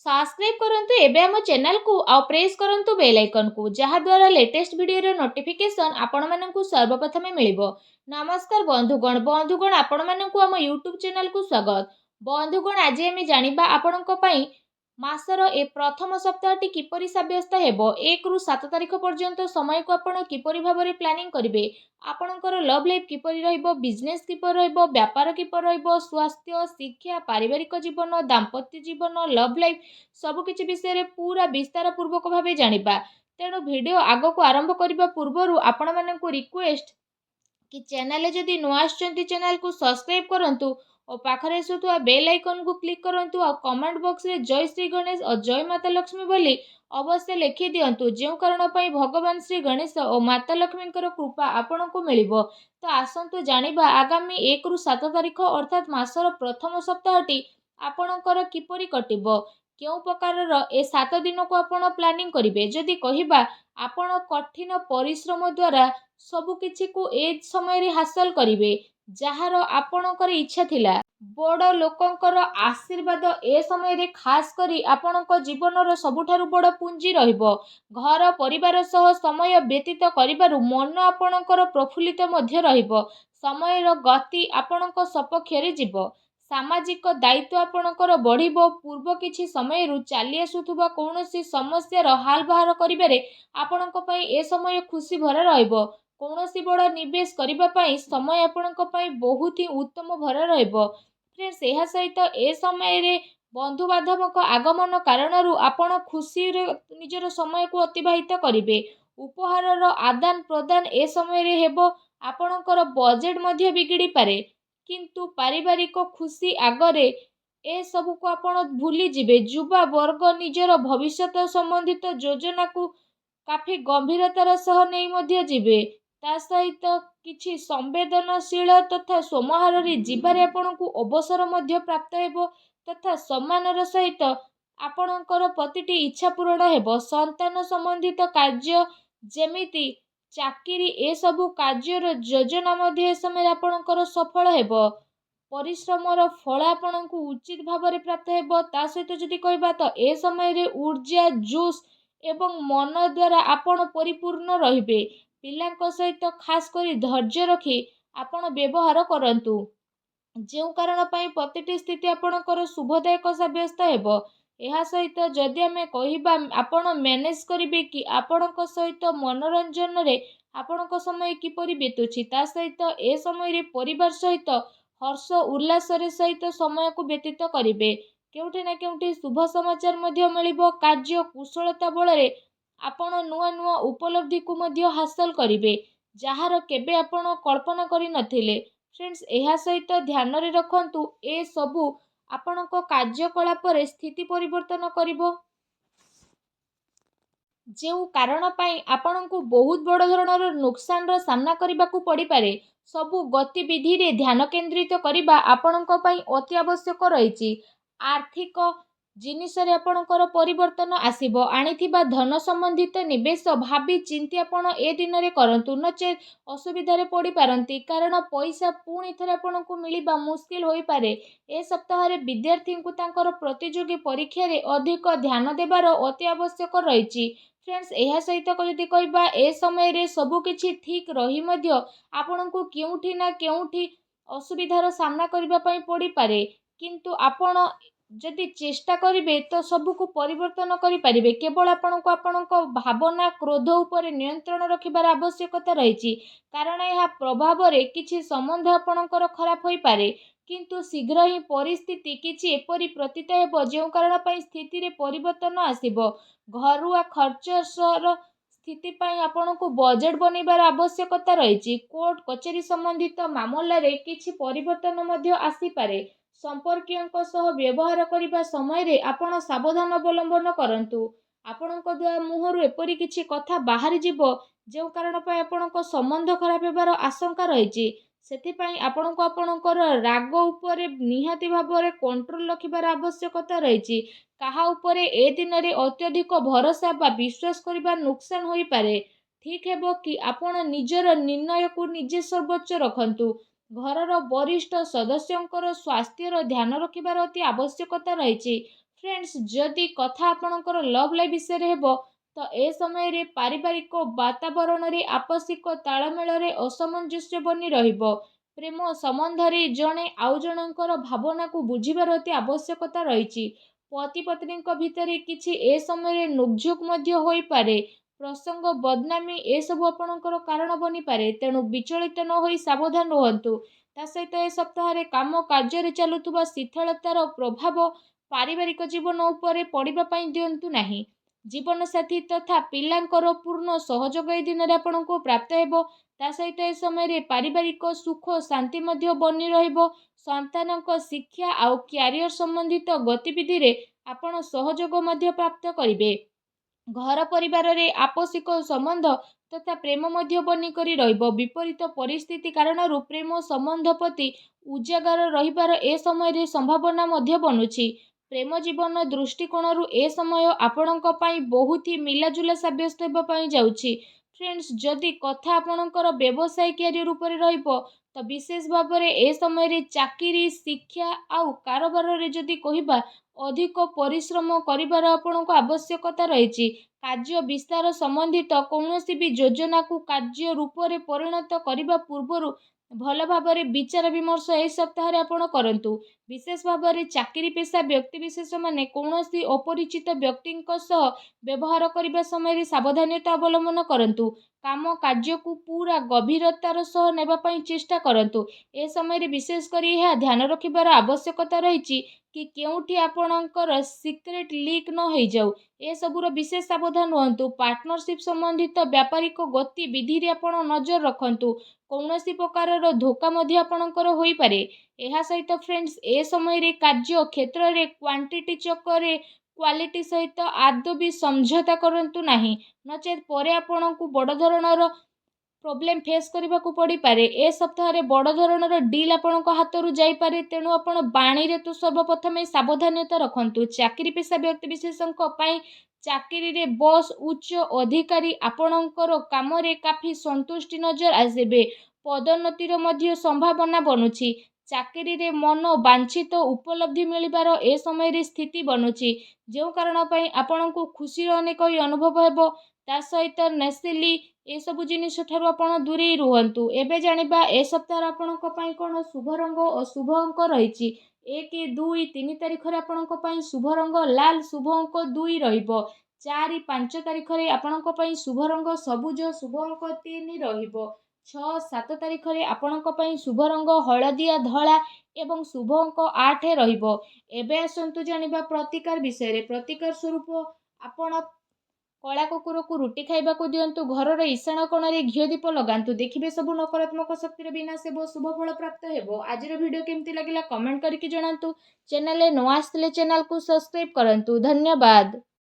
Subscribe करंतु एबे हम चैनल को आ प्रेस करंतु बेल आइकन को जहा द्वारा लेटेस्ट वीडियो रो नोटिफिकेशन आपण माननकु सर्वप्रथमे मिलिबो। नमस्कार बंधुगण आपण माननकु हम यूट्यूब चैनल को स्वागत। बंधुगण आज हम जानिबा आपणक पई मासर ए प्रथम सप्ताहटी किपरि साब्यस्त हेबो 1 रु 7 तारिख पर्यंत समय को आपण किपरि भाबरे प्लानिंग करिवे। आपणकर लव लाइफ किपरि रहइबो, बिजनेस किपरि रहइबो, व्यापार किपरि रहइबो, स्वास्थ्य, शिक्षा, पारिवारिक जीवन, दाम्पत्य जीवन, लव लाइफ सबु किछि विषय रे पूरा विस्तार पूर्वक भाबे जानिबा। तेणु वीडियो आगो को आरंभ करबा पूर्वरु आपण माननकु रिक्वेस्ट कि चैनल जदि नुआ आछंती चैनल को सब्सक्राइब करंतु और पाखरे आसुथुआ बेल आइकन को क्लिक करंतु और कमेंट बॉक्स रे जय श्री गणेश और जय माता लक्ष्मी बोली अवश्य लिखि दियंतु जेउ कारण पई भगवान श्री गणेश और माता लक्ष्मी कृपा आपण को मिलिबो। तो आसंतु जानिबा आगामी 1 रु 7 तारिख अर्थात मासर प्रथम सप्ताहटी आपणकर किपरि कटिबो, केउ प्रकारर ए 7 दिन को आपण प्लानिंग करिवे। जदि कहिबा आपण कठिन परिश्रम द्वारा सबु किछि को ए समय रे हासिल करिवे जहार आपणकर इच्छा थिला। बड़ लोकंकर आशीर्वाद ए समय रे खास करी आपणक जीवनर सबुठारु बड़ पुंजी रहिबो। घर परिवार सह समय व्यतीत करिबारु मन आपणकर प्रफुल्लित मध्य रहिबो। समयर गति आपणक सपक्ष रे जिवो। सामाजिक दायित्व आपणकर बढ़िबो। पूर्व किछि समय रु चाली आसुथुबा कोनोसी समस्या रो हाल बाहर करिबारे आपणक पई ए समय खुशी भरा रहिबो। कोनोसी बड़ निवेश करिबा पई समय आपणक पई बहुत ही उत्तम भरा रहिबो। फ्रेंड्स एहा सहित ए समय रे बंधु बांधवक आगमन कारणरू आपण खुशी रे निजर समय को अतिबाहित करिवे। उपहारर आदान प्रदान ए समय रे हेबो। आपणकर बजेट मध्य बिगिड़ी पारे किंतु पारिवारिक खुशी आगरे ए सबु को आपण भूली जिवे। युवा वर्ग निजर भविष्यत संबंधित योजना को काफी गंभीरतार सह नहीं मध्य जिवे। ता सहित किछि संवेदनशील तथा सोमहार रे जीवारे आपणकु अवसर मध्य प्राप्त हेबो तथा सम्मानर सहित आपणकर प्रतिटी इच्छा पूर्ण हेबो। संतान संबंधित कार्य जेमिति चाकरी ए सबु कार्यर योजना मध्य ए समय आपणकर सफल हेबो। परिश्रमर फल आपणकु उचित भाव रे प्राप्त हेबो। ता सहित जदि कहबा तो ए समय रे ऊर्जा जोश एवं मन द्वारा आपण परिपूर्ण रहिबे। पिलांक सहित खास करी धैर्य रखी आपण व्यवहार करंतु जेउ कारण पई प्रतिटी स्थिति आपणकर शुभदायक साब्यस्त हेबो। एहा सहित जदि आमे कहिबा आपण मैनेज करिवे कि आपणक सहित मनोरंजन रे आपणक समय किपरि बीतुछि। ता सहित ए समय रे परिवार सहित हर्ष उल्लास रे सहित समय को व्यतीत करिवे। केउठी ना केउठी शुभ समाचार मध्य मिलिबो। कार्य कुशलता बळ रे आपण नुआ नुआ उपलब्धि को मध्य हासिल करिवे जहार केबे आपण कल्पना करि नथिले। फ्रेंड्स एहा सहित ध्यान रे रखंतु ए सबु आपणक कार्यकलाप रे स्थिति परिवर्तन करिवो जेउ कारण पाई आपणकु बहुत बड़ धरणर नुकसान रो सामना करिबाकू पड़ी पारे। सबु गतिविधि रे ध्यान केंद्रित करिबा आपणक पाई अति आवश्यक रहिछि। आर्थिक जिनिस रे आपणकर परिवर्तन आसीबो। आनिथिबा धन संबंधित निवेश भाबी चिंती आपण ए दिन रे करंतु नचे असुविधा रे पड़ी पारंती कारण पैसा पुणी थरे आपणकु मिलिबा मुश्किल होई पारे। ए सप्ताह रे विद्यार्थी को तांकर प्रतियोगी परीक्षा रे अधिक ध्यान देबार अति आवश्यक रहिछि। फ्रेंड्स एहा सहित जदि कहबा ए समय रे सबु किछि ठीक रही मध्य आपणकु केउठी ना केउठी असुविधार सामना करिबा पई पड़ी पारे किंतु आपण जदि चेष्टा करिवे तो सबु को परिवर्तन करि परिवे। केवल आपणको आपणको भावना क्रोध उपरे नियंत्रण रखिबार आवश्यकता रहिछि कारण यह प्रभाव रे किछि संबंध आपणकर खराब होई पारे किंतु शीघ्र ही परिस्थिति किछि एपरि प्रतीत हेबो जेउ कारण पई स्थिति रे परिवर्तन आसीबो। घरुआ खर्चर स्थिति पई आपणको बजेट बनेबार आवश्यकता रहिछि। कोर्ट कचेरी संबंधित मामला रे किछि परिवर्तन मध्य आसी पारे। संपर्कियों सह व्यवहार करिबा समय रे आपण सावधान अवलंबन करंतु। आपणको द्वारा मुहरु एपरि किछि कथा बाहरी जिवो जेउ कारण पई आपणको संबंध खराब हेबार आशंका रहिछि। सेथि पई आपणको आपणकर राग उपरे निहाती भाबरे कंट्रोल रखिबार आवश्यकता रहिछि। काहा उपरे ए दिन रे अत्यधिक भरोसा बा विश्वास करिबा नुकसान होई पारे। ठीक हेबो कि आपण निजर निर्णय को निजे सर्वोच्च रखंतु। घरर वरिष्ठ सदस्यंकर स्वास्थ्यर ध्यान रखिबार अति आवश्यकता रहिछि। फ्रेंड्स जदि कथा आपणकर लव लाइफ विषय हेब तो ए समय पारिवारिक वातावरण रे आपसिक तालमेल रे असमंजस्य बनी रहिबो। प्रेम संबंध रे जणे आउ जणकर भावना को बुझिबार अति आवश्यकता रहिछि। पति पत्नी भितर किछि ए समय नोकझोक मध्य होई पारे। प्रसंग बदनामी ए सब आपणकर कारण बनी पारे, तेणु विचलित न होई सावधान रहंतु। ता सहित ए सप्ताह काम कार्य चलुवा शिथिलतार प्रभाव पारिवारिक जीवन उपरे पड़िबा पई दियंतु नाही। जीवन साथी तथा पिलांकर पूर्ण सहयोग ए दिन आपको प्राप्त हेबो। ता सहित ए समय पारिवारिक सुख शांति मध्य बनी रहिबो। संतानक शिक्षा आउ क्यारियर संबंधित गतिविधि रे आपण सहयोग मध्य प्राप्त करिवे। घर परिवार रे आपसिक संबंध तथा प्रेम मध्य बनी करी रहिबो। विपरीत परिस्थिति कारण प्रेम संबंध प्रति उजागर रहिबार ए समय संभावना मध्य बनुछि। प्रेम जीवन दृष्टिकोण ए समय आपणक पई बहुत ही मिलाजुला साब्यस्त हेबा पई जाउछि। फ्रेंड्स जदि कथा आपणकर व्यवसाय कैरियर ऊपर रहिबो तो विशेष भाव में ए समय चाकरी शिक्षा आउ कारोबार रे जदि कहिबा अधिक परिश्रम करिबार आपणको आवश्यकता रहिछि। कार्य विस्तार संबंधित कौनसी भी योजना को कार्य रूप में परिणत करने पूर्व भल भाव विचार विमर्श ए सप्ताह आपण करंतु। विशेष भाव में चाकरी पेशा व्यक्तिविशेष माने कौनसी अपरिचित व्यक्ति व्यवहार करने समय सावधानता अवलंबन करंतु। काम कार्य को पूरा गभीरतार सह नेबा पई चेष्टा करंतु। ए समय विशेष करी यह ध्यान रखिबार आवश्यकता रहिछि कि केउठी आपणकर सिक्रेट लीक न हो जाऊ। ए सबुर विशेष सावधान रहंतु। पार्टनरशिप संबंधित व्यापारिक गतिविधि रे आपण नजर रखंतु। कौनसी प्रकार धोखा मध्य आपणकर होई पारे। एहा सहित फ्रेंड्स ए समय रे कार्य क्षेत्र रे क्वांटिटी चक्कर क्वालिटी सहित आदौ भी समझौता करंतु नाही, नचेत परे आपणकु बड़ धरणर प्रोब्लेम फेस करने को पड़ पारे। ए सप्ताह बड़ धरणर डील आपण हाथ जाई पारे, तेणु आपण बाणी रे तो सर्वप्रथम सावधानता रखंतु। चाकरी पेशा व्यक्ति विशेषज्ञ पई चाकरी रे बॉस उच्च अधिकारी आपणकर काम रे काफी संतुष्टि नजर आसेबे। पदोन्नतिर मध्य संभावना बनुछि। चाकरी रे मन वांछित उपलब्धि मिलिबार ए समय रे स्थिति बनुछि, जो कारण पई आपणको खुशी अनेक अनुभव हेबो। ता सहित नेसिली ए सब जिनिस ठारू आपण दूरे रुहंतु। एबे जानिबा ए सप्ताह आपणक पई कोन शुभ रंग और शुभ अंक रहिछि। 1 2 3 तारिख रे आपणक पई शुभ रंग लाल, शुभ अंक 2 रहिबो। 4 5 तारिख रे आपणक पई शुभ रंग सबुज, शुभ अंक 3 रहिबो। 6 7 तारिख रे आपणक पई शुभ रंग हळदिया धळा एवं शुभ अंक 8 रहिबो। एबे आसंतु जानिबा प्रतिकार विषय रे। प्रतिकार स्वरूप आपण कला कुकुर को रुटी खाइबा को दियंतु। घर ईशान कोण रे घिओ दीप लगांतु। देखिबे सब नकारात्मक शक्ति विनाश हेबो, शुभ फल प्राप्त हेबो। आजिर वीडियो केमती लागिला कमेंट करके जणांतु। चैनल रे न आस्थिले चैनल को सब्सक्राइब करंतु। धन्यवाद।